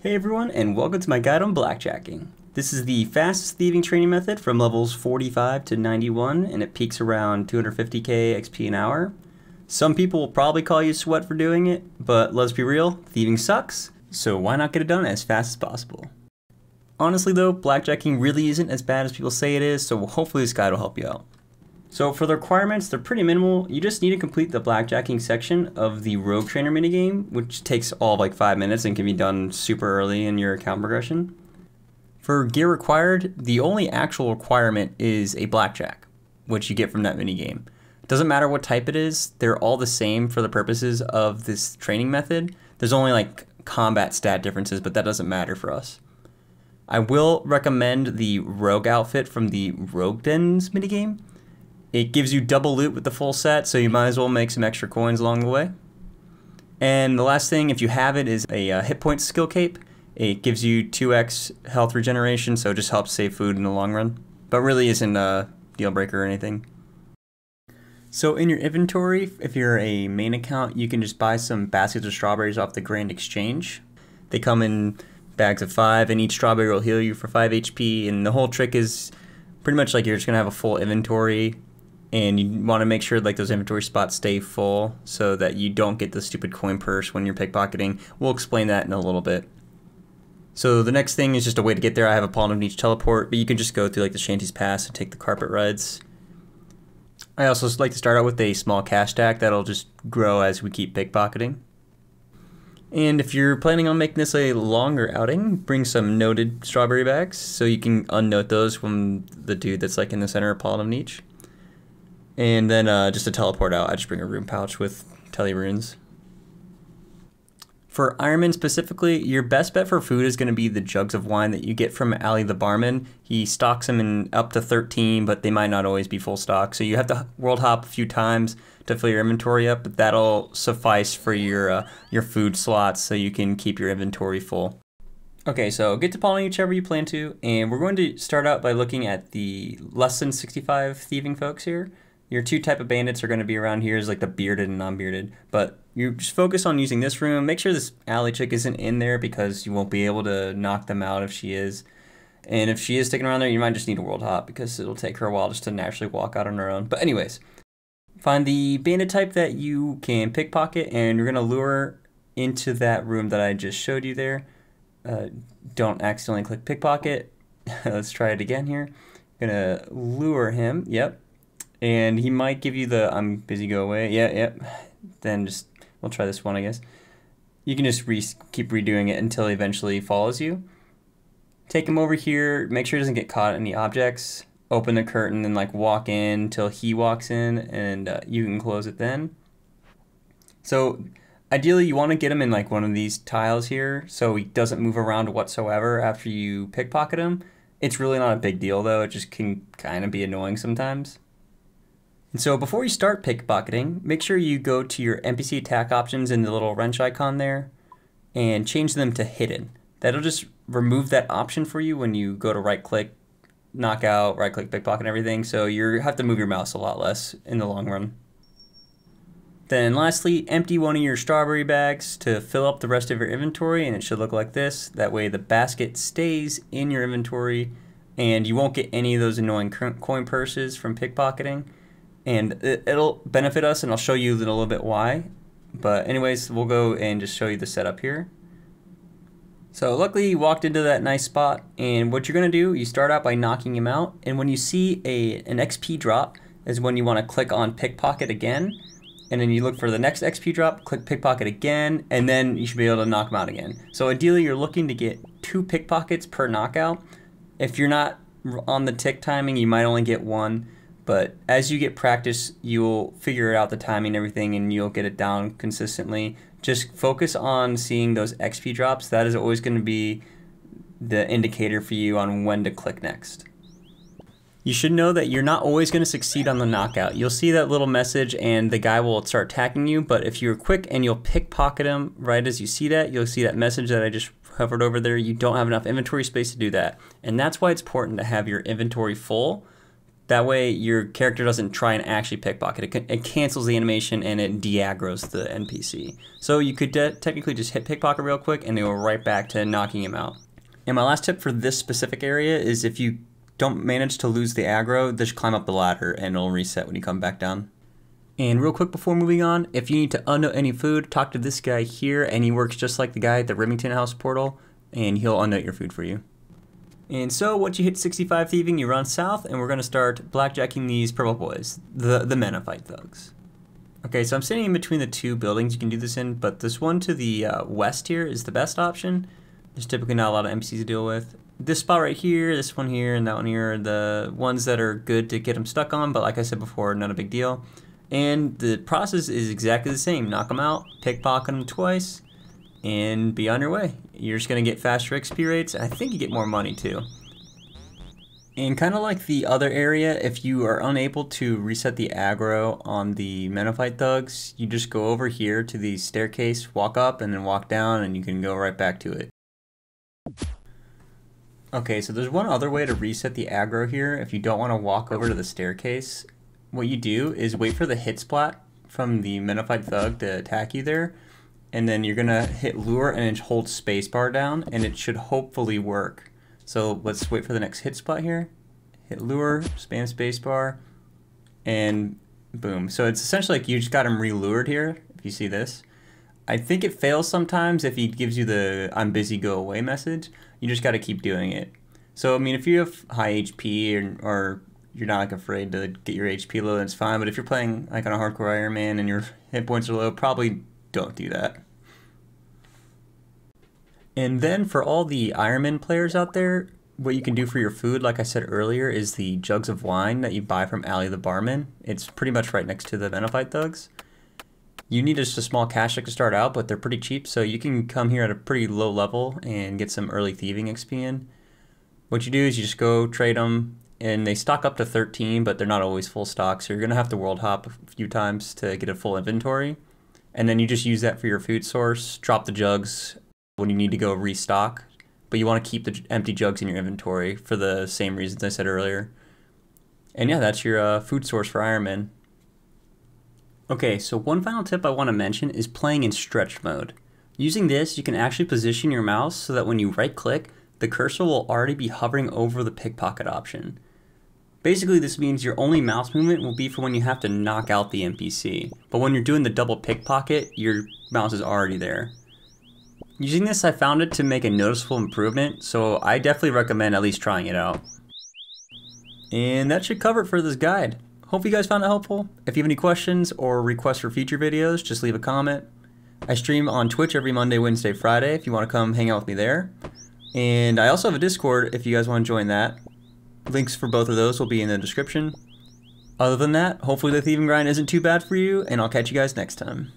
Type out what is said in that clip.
Hey everyone, and welcome to my guide on blackjacking. This is the fastest thieving training method from levels 45 to 91, and it peaks around 250k XP an hour. Some people will probably call you sweat for doing it, but let's be real, thieving sucks, so why not get it done as fast as possible? Honestly though, blackjacking really isn't as bad as people say it is, so hopefully this guide will help you out. So for the requirements, they're pretty minimal. You just need to complete the blackjacking section of the Rogue Trainer minigame, which takes all of like 5 minutes and can be done super early in your account progression. For gear required, the only actual requirement is a blackjack, which you get from that minigame. It doesn't matter what type it is, they're all the same for the purposes of this training method. There's only like combat stat differences, but that doesn't matter for us. I will recommend the Rogue outfit from the Rogue Dens minigame. It gives you double loot with the full set, so you might as well make some extra coins along the way. And the last thing, if you have it, is a hit point skill cape. It gives you 2x health regeneration, so it just helps save food in the long run. But really isn't a deal breaker or anything. So in your inventory, if you're a main account, you can just buy some baskets of strawberries off the Grand Exchange. They come in bags of 5, and each strawberry will heal you for 5 HP. And the whole trick is pretty much like you're just going to have a full inventory. And you want to make sure like those inventory spots stay full so that you don't get the stupid coin purse when you're pickpocketing. We'll explain that in a little bit. So the next thing is just a way to get there. I have a pawn of each teleport, but you can just go through like the Shanty's Pass and take the carpet rides. I also like to start out with a small cash stack that'll just grow as we keep pickpocketing. And if you're planning on making this a longer outing, bring some noted strawberry bags so you can unnote those from the dude that's like in the center of pawn of each. And then just to teleport out, I just bring a rune pouch with telly runes. For ironmen specifically, your best bet for food is going to be the jugs of wine that you get from Ali the barman. He stocks them in up to 13, but they might not always be full stock. So you have to world hop a few times to fill your inventory up, but that'll suffice for your food slots so you can keep your inventory full. Okay, so get to pawning whichever you plan to, and we're going to start out by looking at the less than 65 thieving folks here. Your two type of bandits are going to be around here is like the bearded and non-bearded, but you just focus on using this room. Make sure this alley chick isn't in there because you won't be able to knock them out if she is. And if she is sticking around there, you might just need a world hop because it'll take her a while just to naturally walk out on her own. But anyways, find the bandit type that you can pickpocket, and you're going to lure into that room that I just showed you there. Don't accidentally click pickpocket. Let's try it again here. I'm going to lure him. Yep. And he might give you the I'm busy, go away. Yeah, yep. Then just, we'll try this one, I guess. You can just keep redoing it until he eventually follows you. Take him over here, make sure he doesn't get caught in any objects. Open the curtain and like walk in until he walks in, and you can close it then. So ideally you want to get him in like one of these tiles here so he doesn't move around whatsoever after you pickpocket him. It's really not a big deal though, it just can kind of be annoying sometimes. And so before you start pickpocketing, make sure you go to your NPC attack options in the little wrench icon there and change them to hidden. That'll just remove that option for you when you go to right click, knockout, right click, pickpocket, everything. So you have to move your mouse a lot less in the long run. Then lastly, empty one of your strawberry bags to fill up the rest of your inventory, and it should look like this. That way the basket stays in your inventory and you won't get any of those annoying coin purses from pickpocketing. And it'll benefit us, and I'll show you in a little bit why. But anyways, we'll go and just show you the setup here. So luckily you walked into that nice spot, and what you're going to do, you start out by knocking him out, and when you see an XP drop is when you want to click on pickpocket again, and then you look for the next XP drop, click pickpocket again, and then you should be able to knock him out again. So ideally you're looking to get 2 pickpockets per knockout. If you're not on the tick timing, you might only get 1. But as you get practice, you'll figure out the timing and everything, and you'll get it down consistently. Just focus on seeing those XP drops. That is always going to be the indicator for you on when to click next. You should know that you're not always going to succeed on the knockout. You'll see that little message and the guy will start attacking you, but if you're quick and you'll pickpocket him right as you see that, you'll see that message that I just hovered over there. You don't have enough inventory space to do that. And that's why it's important to have your inventory full That way your character doesn't try and actually pickpocket. It cancels the animation and it de-aggroes the NPC. So you could technically just hit pickpocket real quick and it will right back to knocking him out. And my last tip for this specific area is if you don't manage to lose the aggro, just climb up the ladder and it'll reset when you come back down. And real quick before moving on, if you need to unnote any food, talk to this guy here, and he works just like the guy at the Remington House portal, and he'll unnote your food for you. And so once you hit 65 thieving, you run south, and we're going to start blackjacking these purple boys, the minifight thugs. Okay, so I'm sitting in between the two buildings you can do this in, but this one to the west here is the best option. There's typically not a lot of NPCs to deal with. This spot right here, this one here, and that one here are the ones that are good to get them stuck on, but like I said before, not a big deal. And the process is exactly the same. Knock them out, pickpocket them twice, and be on your way. You're just going to get faster XP rates, and I think you get more money too. And kind of like the other area, if you are unable to reset the aggro on the minifight thugs, you just go over here to the staircase, walk up, and then walk down, and you can go right back to it. Okay, so there's one other way to reset the aggro here if you don't want to walk over to the staircase. What you do is wait for the hit splat from the minified thug to attack you there, and then you're gonna hit lure and hold spacebar down, and it should hopefully work. So let's wait for the next hit spot here. Hit lure, spam spacebar, and boom. So it's essentially like you just got him re-lured here, if you see this. I think it fails sometimes if he gives you the "I'm busy, go away" message. You just gotta keep doing it. So I mean, if you have high HP or you're not like afraid to get your HP low, that's fine. But if you're playing like on a hardcore Ironman and your hit points are low, probably don't do that. And then for all the Ironman players out there, what you can do for your food, like I said earlier, is the jugs of wine that you buy from Ardy the barman. It's pretty much right next to the minifight thugs. You need just a small cash check to start out, but they're pretty cheap, so you can come here at a pretty low level and get some early thieving XP in. What you do is you just go trade them, and they stock up to 13, but they're not always full stock, so you're going to have to world hop a few times to get a full inventory. And then you just use that for your food source, drop the jugs when you need to go restock, but you want to keep the empty jugs in your inventory for the same reasons I said earlier. And yeah, that's your food source for Ironmen. Okay, so one final tip I want to mention is playing in stretch mode. Using this, you can actually position your mouse so that when you right click, the cursor will already be hovering over the pickpocket option. Basically, this means your only mouse movement will be for when you have to knock out the NPC. But when you're doing the double pickpocket, your mouse is already there. Using this, I found it to make a noticeable improvement, so I definitely recommend at least trying it out. And that should cover it for this guide. Hope you guys found it helpful. If you have any questions or requests for future videos, just leave a comment. I stream on Twitch every Monday, Wednesday, Friday if you want to come hang out with me there. And I also have a Discord if you guys want to join that. Links for both of those will be in the description. Other than that, hopefully the thieving grind isn't too bad for you, and I'll catch you guys next time.